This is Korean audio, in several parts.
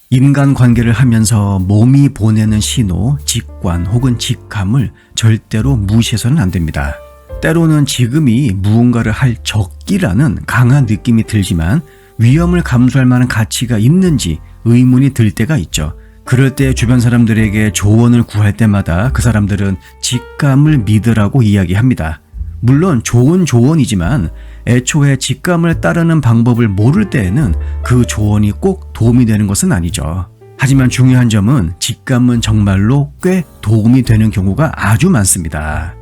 인간관계를 하면서 몸이 보내는 신호, 직관 혹은 직감을 절대로 무시해서는 안 됩니다. 때로는 지금이 무언가를 할 적기라는 강한 느낌이 들지만 위험을 감수할 만한 가치가 있는지 의문이 들 때가 있죠. 그럴 때 주변 사람들에게 조언을 구할 때마다 그 사람들은 직감을 믿으라고 이야기합니다. 물론 좋은 조언이지만 애초에 직감을 따르는 방법을 모를 때에는 그 조언이 꼭 도움이 되는 것은 아니죠. 하지만 중요한 점은 직감은 정말로 꽤 도움이 되는 경우가 아주 많습니다.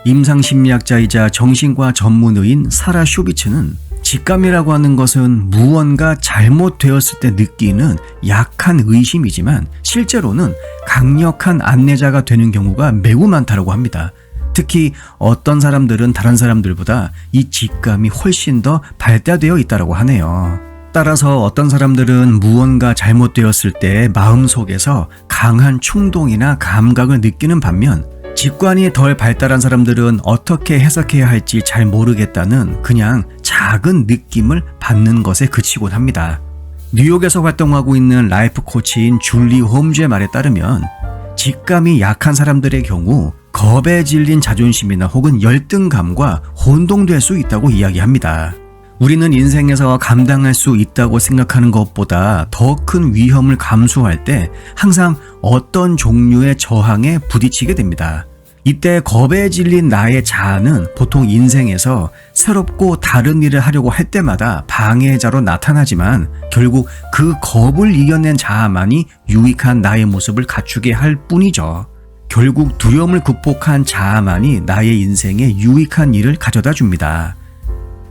임상심리학자이자 정신과 전문의인 사라 슈비츠는 직감이라고 하는 것은 무언가 잘못되었을 때 느끼는 약한 의심이지만 실제로는 강력한 안내자가 되는 경우가 매우 많다고 합니다. 특히 어떤 사람들은 다른 사람들보다 이 직감이 훨씬 더 발달되어 있다고 하네요. 따라서 어떤 사람들은 무언가 잘못되었을 때 마음속에서 강한 충동이나 감각을 느끼는 반면 직관이 덜 발달한 사람들은 어떻게 해석해야 할지 잘 모르겠다는 그냥 작은 느낌을 받는 것에 그치곤 합니다. 뉴욕에서 활동하고 있는 라이프 코치인 줄리 홈즈의 말에 따르면 직감이 약한 사람들의 경우 겁에 질린 자존심이나 혹은 열등감과 혼동될 수 있다고 이야기합니다. 우리는 인생에서 감당할 수 있다고 생각하는 것보다 더 큰 위험을 감수할 때 항상 어떤 종류의 저항에 부딪히게 됩니다. 이때 겁에 질린 나의 자아는 보통 인생에서 새롭고 다른 일을 하려고 할 때마다 방해자로 나타나지만 결국 그 겁을 이겨낸 자아만이 유익한 나의 모습을 갖추게 할 뿐이죠. 결국 두려움을 극복한 자아만이 나의 인생에 유익한 일을 가져다 줍니다.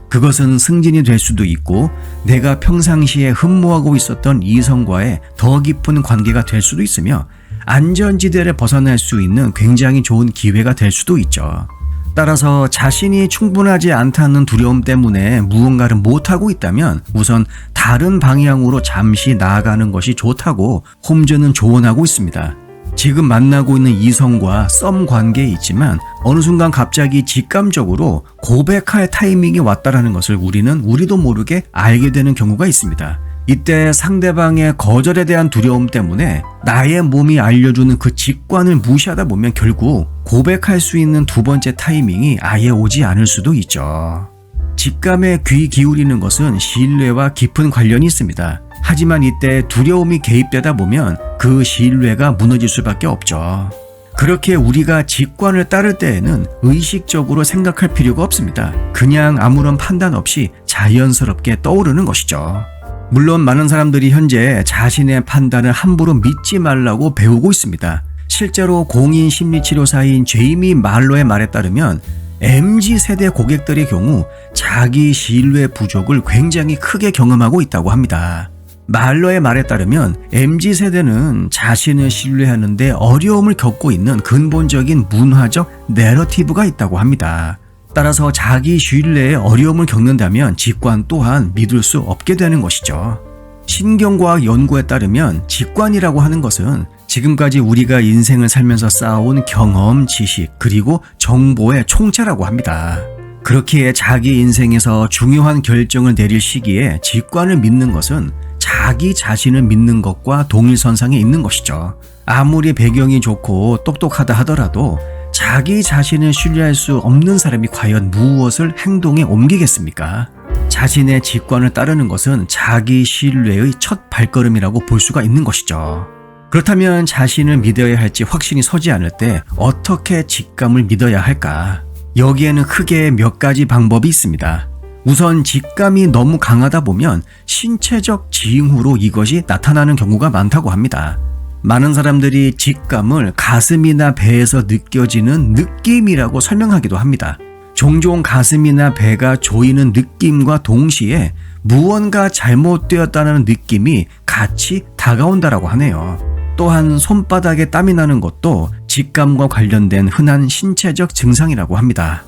그것은 승진이 될 수도 있고 내가 평상시에 흠모하고 있었던 이성과의 더 깊은 관계가 될 수도 있으며 안전지대를 벗어날 수 있는 굉장히 좋은 기회가 될 수도 있죠. 따라서 자신이 충분하지 않다는 두려움 때문에 무언가를 못하고 있다면 우선 다른 방향으로 잠시 나아가는 것이 좋다고 홈즈는 조언하고 있습니다. 지금 만나고 있는 이성과 썸 관계에 있지만 어느 순간 갑자기 직감적으로 고백할 타이밍이 왔다라는 것을 우리도 모르게 알게 되는 경우가 있습니다. 이때 상대방의 거절에 대한 두려움 때문에 나의 몸이 알려주는 그 직관을 무시하다 보면 결국 고백할 수 있는 두 번째 타이밍이 아예 오지 않을 수도 있죠. 직감에 귀 기울이는 것은 신뢰와 깊은 관련이 있습니다. 하지만 이때 두려움이 개입되다 보면 그 신뢰가 무너질 수밖에 없죠. 그렇게 우리가 직관을 따를 때에는 의식적으로 생각할 필요가 없습니다. 그냥 아무런 판단 없이 자연스럽게 떠오르는 것이죠. 물론 많은 사람들이 현재 자신의 판단을 함부로 믿지 말라고 배우고 있습니다. 실제로 공인 심리치료사인 제이미 말로의 말에 따르면 MZ세대 고객들의 경우 자기 신뢰 부족을 굉장히 크게 경험하고 있다고 합니다. 말러의 말에 따르면 MZ세대는 자신을 신뢰하는데 어려움을 겪고 있는 근본적인 문화적 내러티브가 있다고 합니다. 따라서 자기 신뢰에 어려움을 겪는다면 직관 또한 믿을 수 없게 되는 것이죠. 신경과학 연구에 따르면 직관이라고 하는 것은 지금까지 우리가 인생을 살면서 쌓아온 경험, 지식, 그리고 정보의 총체라고 합니다. 그렇기에 자기 인생에서 중요한 결정을 내릴 시기에 직관을 믿는 것은 자기 자신을 믿는 것과 동일선상에 있는 것이죠. 아무리 배경이 좋고 똑똑하다 하더라도 자기 자신을 신뢰할 수 없는 사람이 과연 무엇을 행동에 옮기겠습니까? 자신의 직관을 따르는 것은 자기 신뢰의 첫 발걸음이라고 볼 수가 있는 것이죠. 그렇다면 자신을 믿어야 할지 확신이 서지 않을 때 어떻게 직감을 믿어야 할까? 여기에는 크게 몇 가지 방법이 있습니다. 우선 직감이 너무 강하다 보면 신체적 징후로 이것이 나타나는 경우가 많다고 합니다. 많은 사람들이 직감을 가슴이나 배에서 느껴지는 느낌이라고 설명하기도 합니다. 종종 가슴이나 배가 조이는 느낌과 동시에 무언가 잘못되었다는 느낌이 같이 다가온다라고 하네요. 또한 손바닥에 땀이 나는 것도 직감과 관련된 흔한 신체적 증상이라고 합니다.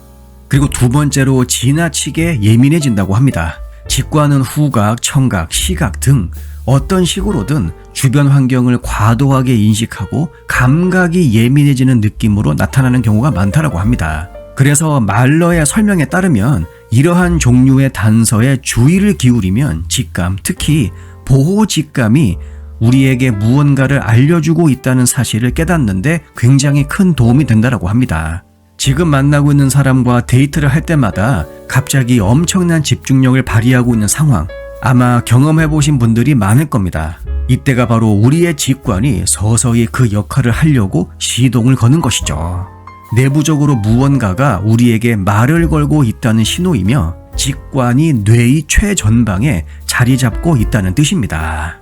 그리고 두 번째로 지나치게 예민해진다고 합니다. 직관은 후각, 청각, 시각 등 어떤 식으로든 주변 환경을 과도하게 인식하고 감각이 예민해지는 느낌으로 나타나는 경우가 많다고 합니다. 그래서 말러의 설명에 따르면 이러한 종류의 단서에 주의를 기울이면 직감, 특히 보호 직감이 우리에게 무언가를 알려주고 있다는 사실을 깨닫는데 굉장히 큰 도움이 된다고 합니다. 지금 만나고 있는 사람과 데이트를 할 때마다 갑자기 엄청난 집중력을 발휘하고 있는 상황, 아마 경험해보신 분들이 많을 겁니다. 이때가 바로 우리의 직관이 서서히 그 역할을 하려고 시동을 거는 것이죠. 내부적으로 무언가가 우리에게 말을 걸고 있다는 신호이며 직관이 뇌의 최전방에 자리 잡고 있다는 뜻입니다.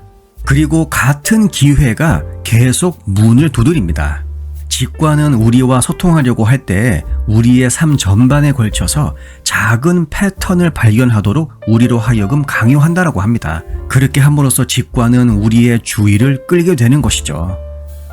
그리고 같은 기회가 계속 문을 두드립니다. 직관은 우리와 소통하려고 할 때 우리의 삶 전반에 걸쳐서 작은 패턴을 발견하도록 우리로 하여금 강요한다라고 합니다. 그렇게 함으로써 직관은 우리의 주의를 끌게 되는 것이죠.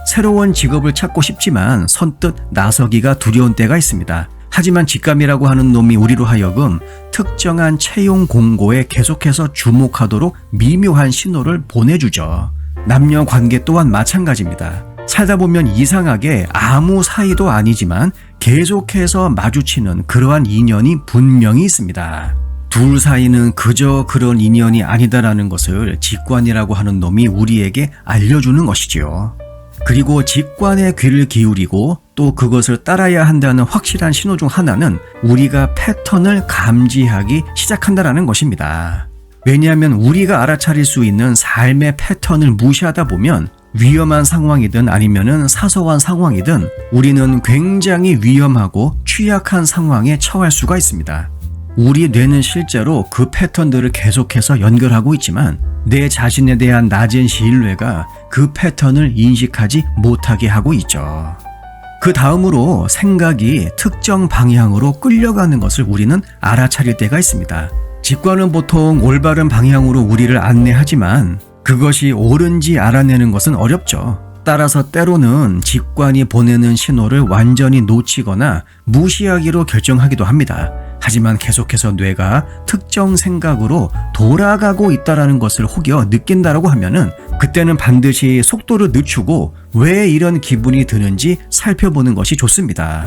새로운 직업을 찾고 싶지만 선뜻 나서기가 두려운 때가 있습니다. 하지만 직감이라고 하는 놈이 우리로 하여금 특정한 채용 공고에 계속해서 주목하도록 미묘한 신호를 보내주죠. 남녀 관계 또한 마찬가지입니다. 살다 보면 이상하게 아무 사이도 아니지만 계속해서 마주치는 그러한 인연이 분명히 있습니다. 둘 사이는 그저 그런 인연이 아니다라는 것을 직관이라고 하는 놈이 우리에게 알려주는 것이지요. 그리고 직관에 귀를 기울이고 또 그것을 따라야 한다는 확실한 신호 중 하나는 우리가 패턴을 감지하기 시작한다는 것입니다. 왜냐하면 우리가 알아차릴 수 있는 삶의 패턴을 무시하다 보면 위험한 상황이든 아니면은 사소한 상황이든 우리는 굉장히 위험하고 취약한 상황에 처할 수가 있습니다. 우리 뇌는 실제로 그 패턴들을 계속해서 연결하고 있지만 내 자신에 대한 낮은 신뢰가 그 패턴을 인식하지 못하게 하고 있죠. 그 다음으로 생각이 특정 방향으로 끌려가는 것을 우리는 알아차릴 때가 있습니다. 직관은 보통 올바른 방향으로 우리를 안내하지만 그것이 옳은지 알아내는 것은 어렵죠. 따라서 때로는 직관이 보내는 신호를 완전히 놓치거나 무시하기로 결정하기도 합니다. 하지만 계속해서 뇌가 특정 생각으로 돌아가고 있다는 것을 혹여 느낀다라고 하면은 그때는 반드시 속도를 늦추고 왜 이런 기분이 드는지 살펴보는 것이 좋습니다.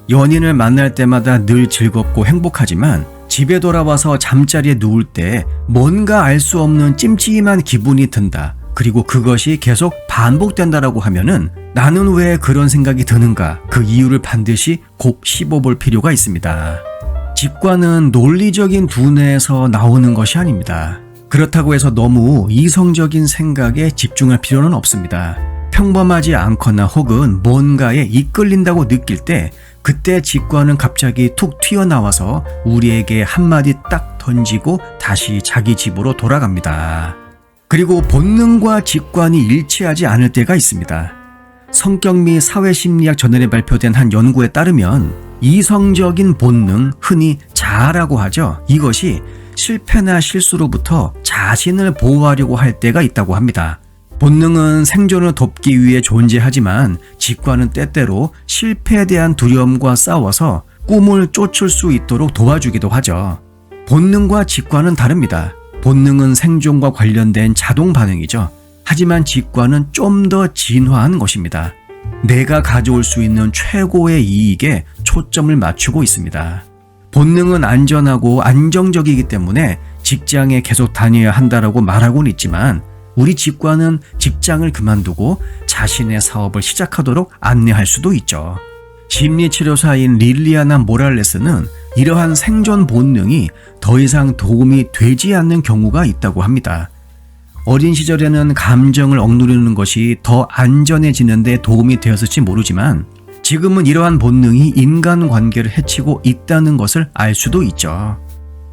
연인을 만날 때마다 늘 즐겁고 행복하지만 집에 돌아와서 잠자리에 누울 때 뭔가 알 수 없는 찜찜한 기분이 든다. 그리고 그것이 계속 반복된다라고 하면은 나는 왜 그런 생각이 드는가? 그 이유를 반드시 곱 씹어볼 필요가 있습니다. 직관은 논리적인 두뇌에서 나오는 것이 아닙니다. 그렇다고 해서 너무 이성적인 생각에 집중할 필요는 없습니다. 평범하지 않거나 혹은 뭔가에 이끌린다고 느낄 때 그때 직관은 갑자기 툭 튀어나와서 우리에게 한마디 딱 던지고 다시 자기 집으로 돌아갑니다. 그리고 본능과 직관이 일치하지 않을 때가 있습니다. 성격 및 사회심리학 저널에 발표된 한 연구에 따르면 이성적인 본능, 흔히 자아라고 하죠. 이것이 실패나 실수로부터 자신을 보호하려고 할 때가 있다고 합니다. 본능은 생존을 돕기 위해 존재하지만 직관은 때때로 실패에 대한 두려움과 싸워서 꿈을 쫓을 수 있도록 도와주기도 하죠. 본능과 직관은 다릅니다. 본능은 생존과 관련된 자동 반응이죠. 하지만 직관은 좀 더 진화한 것입니다. 내가 가져올 수 있는 최고의 이익에 초점을 맞추고 있습니다. 본능은 안전하고 안정적이기 때문에 직장에 계속 다녀야 한다라고 말하고는 있지만 우리 직관은 직장을 그만두고 자신의 사업을 시작하도록 안내할 수도 있죠. 심리치료사인 릴리아나 모랄레스는 이러한 생존 본능이 더 이상 도움이 되지 않는 경우가 있다고 합니다. 어린 시절에는 감정을 억누르는 것이 더 안전해지는 데 도움이 되었을지 모르지만 지금은 이러한 본능이 인간관계를 해치고 있다는 것을 알 수도 있죠.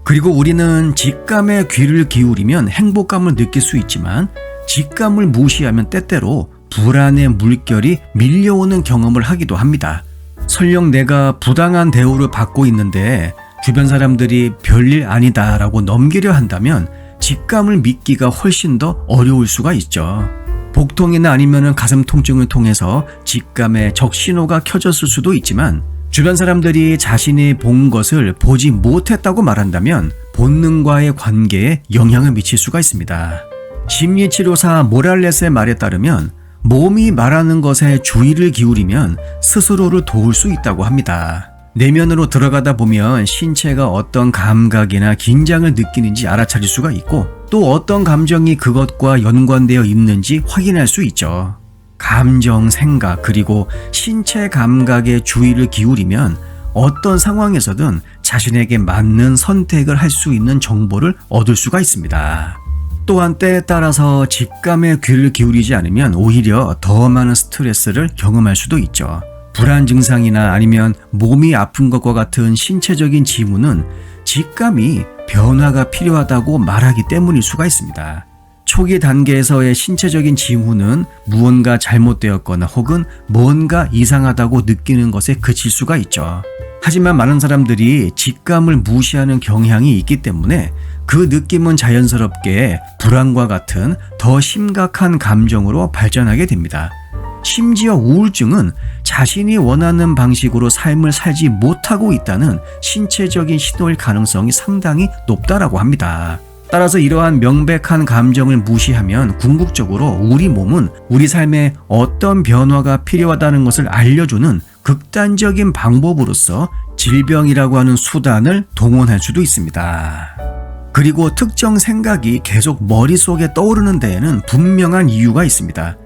그리고 우리는 직감에 귀를 기울이면 행복감을 느낄 수 있지만 직감을 무시하면 때때로 불안의 물결이 밀려오는 경험을 하기도 합니다. 설령 내가 부당한 대우를 받고 있는데 주변 사람들이 별일 아니다 라고 넘기려 한다면 직감을 믿기가 훨씬 더 어려울 수가 있죠. 복통이나 아니면 가슴 통증을 통해서 직감의 적신호가 켜졌을 수도 있지만 주변 사람들이 자신이 본 것을 보지 못했다고 말한다면 본능과의 관계에 영향을 미칠 수가 있습니다. 심리치료사 모랄레스의 말에 따르면 몸이 말하는 것에 주의를 기울이면 스스로를 도울 수 있다고 합니다. 내면으로 들어가다 보면 신체가 어떤 감각이나 긴장을 느끼는지 알아차릴 수가 있고 또 어떤 감정이 그것과 연관되어 있는지 확인할 수 있죠. 감정, 생각, 그리고 신체 감각에 주의를 기울이면 어떤 상황에서든 자신에게 맞는 선택을 할 수 있는 정보를 얻을 수가 있습니다. 또한 때에 따라서 직감에 귀를 기울이지 않으면 오히려 더 많은 스트레스를 경험할 수도 있죠. 불안 증상이나 아니면 몸이 아픈 것과 같은 신체적인 징후는 직감이 변화가 필요하다고 말하기 때문일 수가 있습니다. 초기 단계에서의 신체적인 징후는 무언가 잘못되었거나 혹은 뭔가 이상하다고 느끼는 것에 그칠 수가 있죠. 하지만 많은 사람들이 직감을 무시하는 경향이 있기 때문에 그 느낌은 자연스럽게 불안과 같은 더 심각한 감정으로 발전하게 됩니다. 심지어 우울증은 자신이 원하는 방식으로 삶을 살지 못하고 있다는 신체적인 신호일 가능성이 상당히 높다라고 합니다. 따라서 이러한 명백한 감정을 무시하면 궁극적으로 우리 몸은 우리 삶에 어떤 변화가 필요하다는 것을 알려주는 극단적인 방법으로서 질병이라고 하는 수단을 동원할 수도 있습니다. 그리고 특정 생각이 계속 머릿속에 떠오르는 데에는 분명한 이유가 있습니다.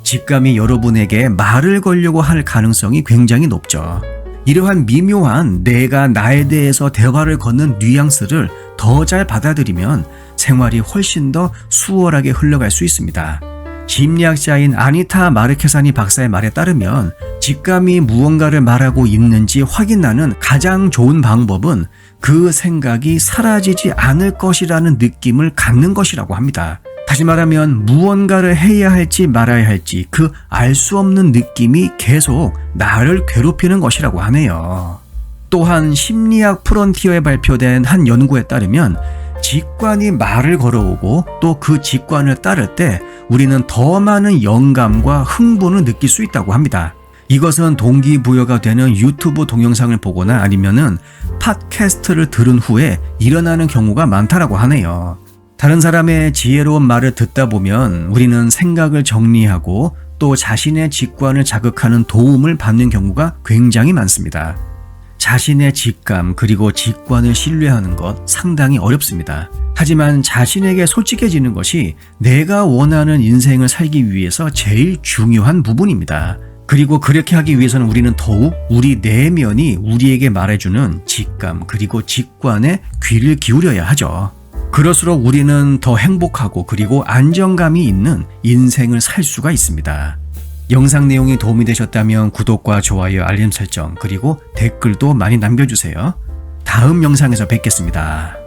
직감이 여러분에게 말을 걸려고 할 가능성이 굉장히 높죠. 이러한 미묘한 내가 나에 대해서 대화를 거는 뉘앙스를 더 잘 받아들이면 생활이 훨씬 더 수월하게 흘러갈 수 있습니다. 심리학자인 아니타 마르케사니 박사의 말에 따르면 직감이 무언가를 말하고 있는지 확인하는 가장 좋은 방법은 그 생각이 사라지지 않을 것이라는 느낌을 갖는 것이라고 합니다. 다시 말하면 무언가를 해야 할지 말아야 할지 그 알 수 없는 느낌이 계속 나를 괴롭히는 것이라고 하네요. 또한 심리학 프론티어에 발표된 한 연구에 따르면 직관이 말을 걸어오고 또 그 직관을 따를 때 우리는 더 많은 영감과 흥분을 느낄 수 있다고 합니다. 이것은 동기부여가 되는 유튜브 동영상을 보거나 아니면은 팟캐스트를 들은 후에 일어나는 경우가 많다라고 하네요. 다른 사람의 지혜로운 말을 듣다 보면 우리는 생각을 정리하고 또 자신의 직관을 자극하는 도움을 받는 경우가 굉장히 많습니다. 자신의 직감 그리고 직관을 신뢰하는 것 상당히 어렵습니다. 하지만 자신에게 솔직해지는 것이 내가 원하는 인생을 살기 위해서 제일 중요한 부분입니다. 그리고 그렇게 하기 위해서는 우리는 더욱 우리 내면이 우리에게 말해주는 직감 그리고 직관에 귀를 기울여야 하죠. 그럴수록 우리는 더 행복하고 그리고 안정감이 있는 인생을 살 수가 있습니다. 영상 내용이 도움이 되셨다면 구독과 좋아요, 알림 설정 그리고 댓글도 많이 남겨주세요. 다음 영상에서 뵙겠습니다.